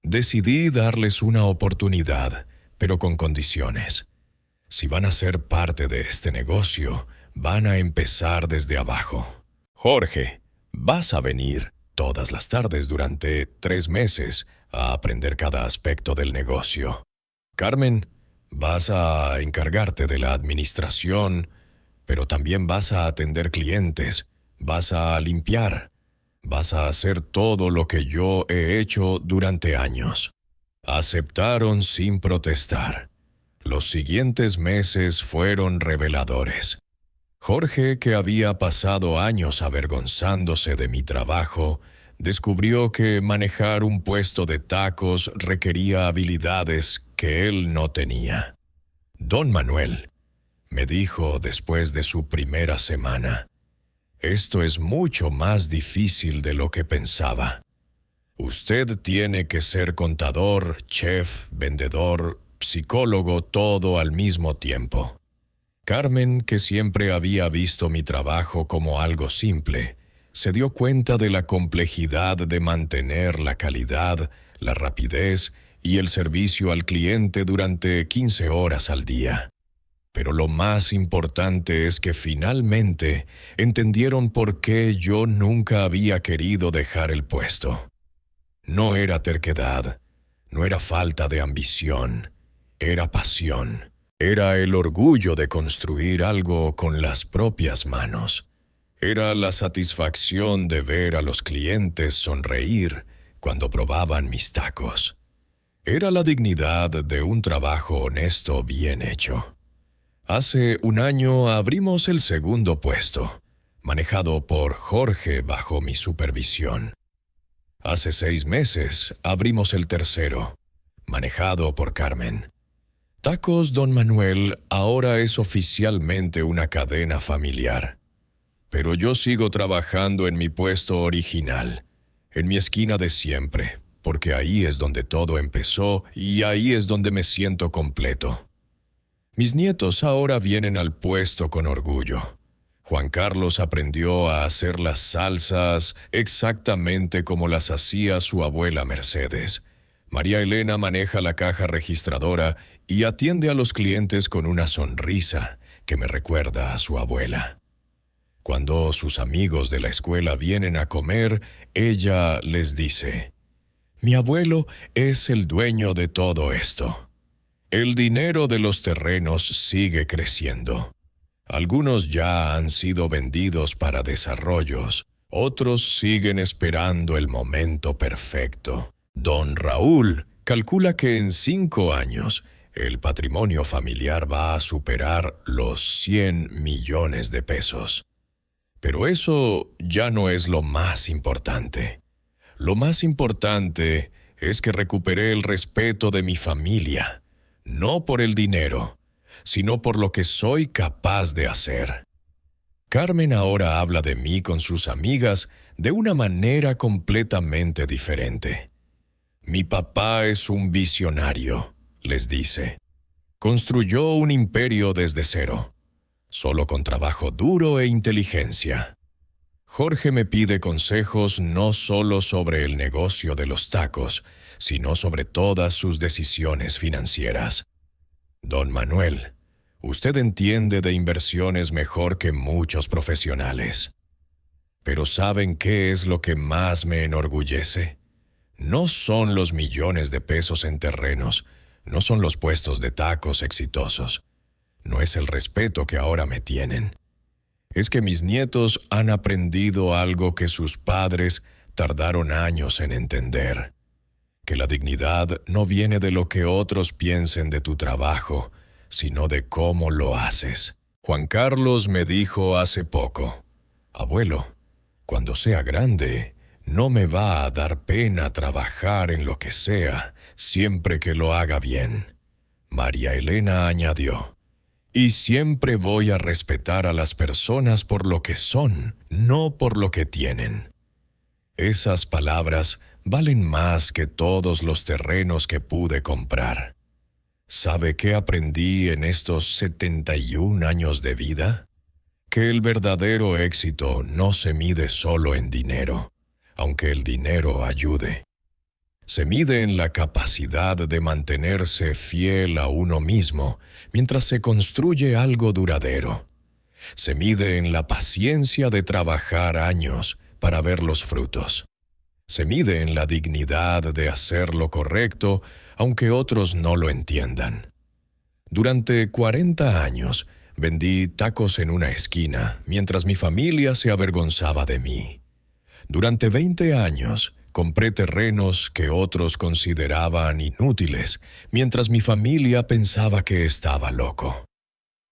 Decidí darles una oportunidad, pero con condiciones. Si van a ser parte de este negocio, van a empezar desde abajo. Jorge, vas a venir todas las tardes durante 3 meses a aprender cada aspecto del negocio. Carmen, vas a encargarte de la administración, pero también vas a atender clientes, vas a limpiar, vas a hacer todo lo que yo he hecho durante años». Aceptaron sin protestar. Los siguientes meses fueron reveladores. Jorge, que había pasado años avergonzándose de mi trabajo, descubrió que manejar un puesto de tacos requería habilidades que él no tenía. «Don Manuel», me dijo después de su primera semana, «esto es mucho más difícil de lo que pensaba. Usted tiene que ser contador, chef, vendedor, psicólogo, todo al mismo tiempo». Carmen, que siempre había visto mi trabajo como algo simple, se dio cuenta de la complejidad de mantener la calidad, la rapidez y el servicio al cliente durante 15 horas al día. Pero lo más importante es que finalmente entendieron por qué yo nunca había querido dejar el puesto. No era terquedad, no era falta de ambición, era pasión. Era el orgullo de construir algo con las propias manos. Era la satisfacción de ver a los clientes sonreír cuando probaban mis tacos. Era la dignidad de un trabajo honesto bien hecho. Hace un año abrimos el segundo puesto, manejado por Jorge bajo mi supervisión. Hace 6 meses abrimos el tercero, manejado por Carmen. Tacos Don Manuel ahora es oficialmente una cadena familiar. Pero yo sigo trabajando en mi puesto original, en mi esquina de siempre, porque ahí es donde todo empezó y ahí es donde me siento completo. Mis nietos ahora vienen al puesto con orgullo. Juan Carlos aprendió a hacer las salsas exactamente como las hacía su abuela Mercedes. María Elena maneja la caja registradora y atiende a los clientes con una sonrisa que me recuerda a su abuela. Cuando sus amigos de la escuela vienen a comer, ella les dice: «Mi abuelo es el dueño de todo esto». El dinero de los terrenos sigue creciendo. Algunos ya han sido vendidos para desarrollos, otros siguen esperando el momento perfecto. Don Raúl calcula que en 5 años el patrimonio familiar va a superar los 100 millones de pesos. Pero eso ya no es lo más importante. Lo más importante es que recuperé el respeto de mi familia, no por el dinero, sino por lo que soy capaz de hacer. Carmen ahora habla de mí con sus amigas de una manera completamente diferente. «Mi papá es un visionario», les dice. «Construyó un imperio desde cero, solo con trabajo duro e inteligencia». Jorge me pide consejos no solo sobre el negocio de los tacos, sino sobre todas sus decisiones financieras. «Don Manuel, usted entiende de inversiones mejor que muchos profesionales. Pero ¿saben qué es lo que más me enorgullece? No son los millones de pesos en terrenos, no son los puestos de tacos exitosos, no es el respeto que ahora me tienen. Es que mis nietos han aprendido algo que sus padres tardaron años en entender, que la dignidad no viene de lo que otros piensen de tu trabajo, sino de cómo lo haces. Juan Carlos me dijo hace poco: «Abuelo, cuando sea grande, no me va a dar pena trabajar en lo que sea, siempre que lo haga bien». María Elena añadió: «Y siempre voy a respetar a las personas por lo que son, no por lo que tienen». Esas palabras valen más que todos los terrenos que pude comprar. ¿Sabe qué aprendí en estos 71 años de vida? Que el verdadero éxito no se mide solo en dinero, aunque el dinero ayude. Se mide en la capacidad de mantenerse fiel a uno mismo mientras se construye algo duradero. Se mide en la paciencia de trabajar años para ver los frutos. Se mide en la dignidad de hacer lo correcto, aunque otros no lo entiendan. Durante 40 años vendí tacos en una esquina mientras mi familia se avergonzaba de mí. Durante 20 años compré terrenos que otros consideraban inútiles, mientras mi familia pensaba que estaba loco.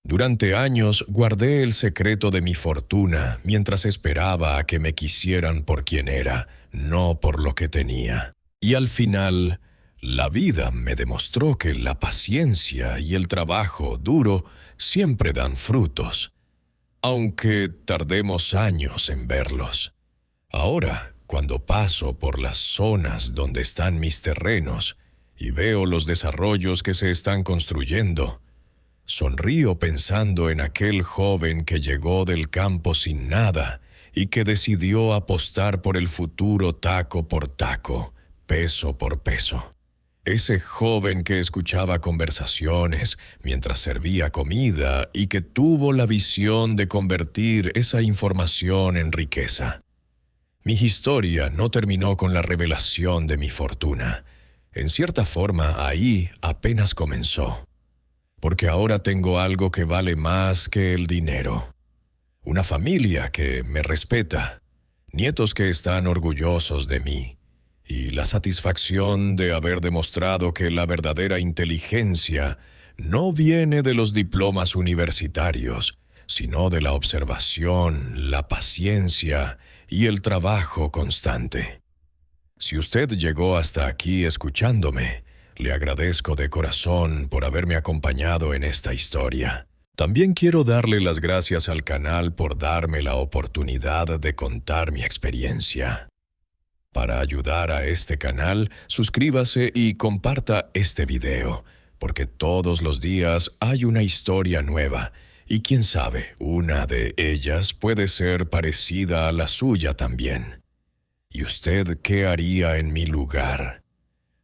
Durante años guardé el secreto de mi fortuna mientras esperaba a que me quisieran por quien era, no por lo que tenía. Y al final, la vida me demostró que la paciencia y el trabajo duro siempre dan frutos, aunque tardemos años en verlos. Ahora, cuando paso por las zonas donde están mis terrenos y veo los desarrollos que se están construyendo, sonrío pensando en aquel joven que llegó del campo sin nada y que decidió apostar por el futuro taco por taco, peso por peso. Ese joven que escuchaba conversaciones mientras servía comida y que tuvo la visión de convertir esa información en riqueza. Mi historia no terminó con la revelación de mi fortuna. En cierta forma, ahí apenas comenzó. Porque ahora tengo algo que vale más que el dinero. una familia que me respeta, nietos que están orgullosos de mí, y la satisfacción de haber demostrado que la verdadera inteligencia no viene de los diplomas universitarios, sino de la observación, la paciencia y el trabajo constante. Si usted llegó hasta aquí escuchándome, le agradezco de corazón por haberme acompañado en esta historia. También quiero darle las gracias al canal por darme la oportunidad de contar mi experiencia. Para ayudar a este canal, suscríbase y comparta este video, porque todos los días hay una historia nueva, y quién sabe, una de ellas puede ser parecida a la suya también. ¿Y usted qué haría en mi lugar?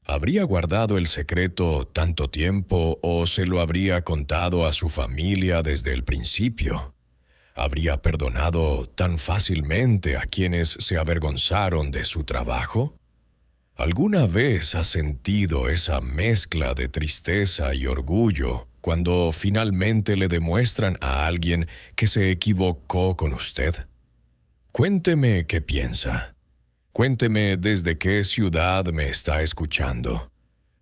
¿Habría guardado el secreto tanto tiempo o se lo habría contado a su familia desde el principio? ¿Habría perdonado tan fácilmente a quienes se avergonzaron de su trabajo? ¿Alguna vez ha sentido esa mezcla de tristeza y orgullo cuando finalmente le demuestran a alguien que se equivocó con usted? Cuénteme qué piensa. Cuénteme desde qué ciudad me está escuchando,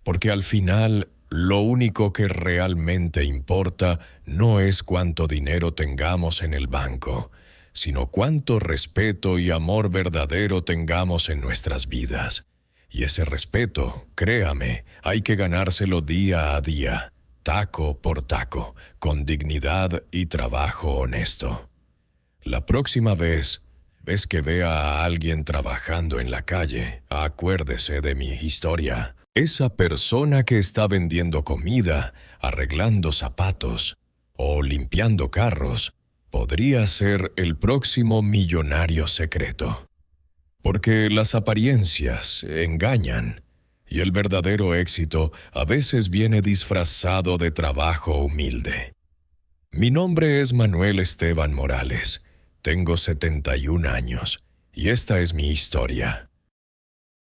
porque al final lo único que realmente importa no es cuánto dinero tengamos en el banco, sino cuánto respeto y amor verdadero tengamos en nuestras vidas. Y ese respeto, créame, hay que ganárselo día a día, taco por taco, con dignidad y trabajo honesto. La próxima vez que vea a alguien trabajando en la calle, acuérdese de mi historia. Esa persona que está vendiendo comida, arreglando zapatos o limpiando carros, podría ser el próximo millonario secreto. Porque las apariencias engañan, y el verdadero éxito a veces viene disfrazado de trabajo humilde. Mi nombre es Manuel Esteban Morales. Tengo 71 años, y esta es mi historia.